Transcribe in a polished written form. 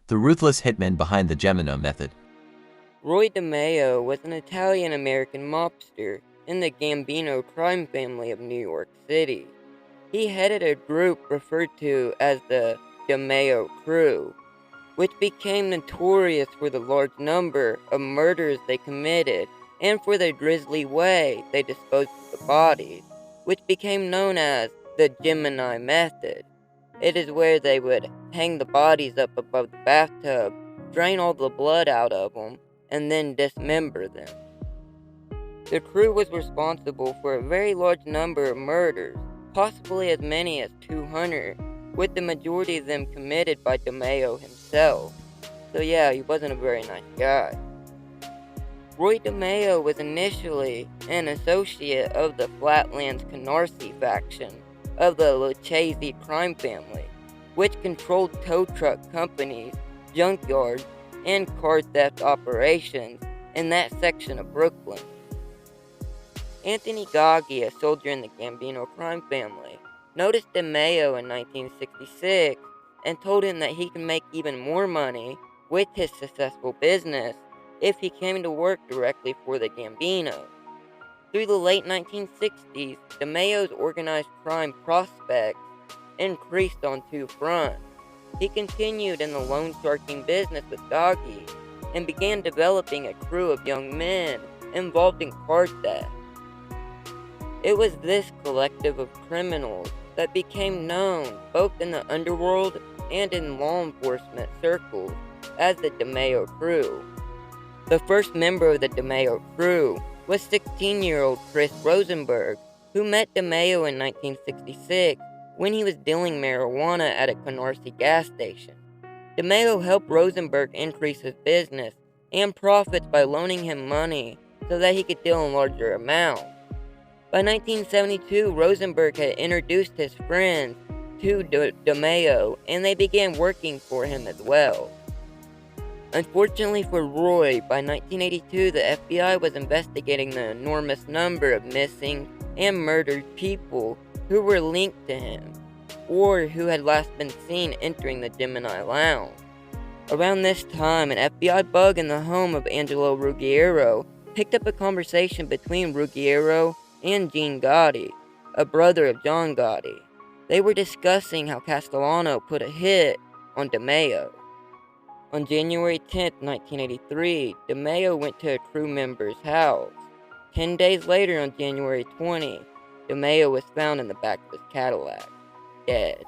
the ruthless hitman behind the GEMINI method. Roy DeMeo was an Italian-American mobster in the Gambino crime family of New York City. He headed a group referred to as the DeMeo Crew, which became notorious for the large number of murders they committed and for the grisly way they disposed of the bodies, which became known as the GEMINI method. It is where they would hang the bodies up above the bathtub, drain all the blood out of them, and then dismember them. The crew was responsible for a very large number of murders, possibly as many as 200, with the majority of them committed by DeMeo himself. So yeah, he wasn't a very nice guy. Roy DeMeo was initially an associate of the Flatlands Canarsie faction of the Lucchese crime family, which controlled tow truck companies, junkyards, and car theft operations in that section of Brooklyn. Anthony Gaggi, a soldier in the Gambino crime family, noticed DeMeo in 1966 and told him that he could make even more money with his successful business if he came to work directly for the Gambino. Through the late 1960s, DeMeo's organized crime prospects increased on two fronts. He continued in the loan sharking business with Gaggi and began developing a crew of young men involved in car theft. It was this collective of criminals that became known both in the underworld and in law enforcement circles as the DeMeo Crew. The first member of the DeMeo Crew was 16-year-old Chris Rosenberg, who met DeMeo in 1966 when he was dealing marijuana at a Canarsie gas station. DeMeo helped Rosenberg increase his business and profits by loaning him money so that he could deal in larger amounts. By 1972, Rosenberg had introduced his friends to DeMeo, and they began working for him as well. Unfortunately for Roy, by 1982, the FBI was investigating the enormous number of missing and murdered people who were linked to him, or who had last been seen entering the GEMINI lounge. Around this time, an FBI bug in the home of Angelo Ruggiero picked up a conversation between Ruggiero and Gene Gotti, a brother of John Gotti. They were discussing how Castellano put a hit on DeMeo. On January 10, 1983, DeMeo went to a crew member's house. 10 days later, on January 20, DeMeo was found in the back of his Cadillac, dead.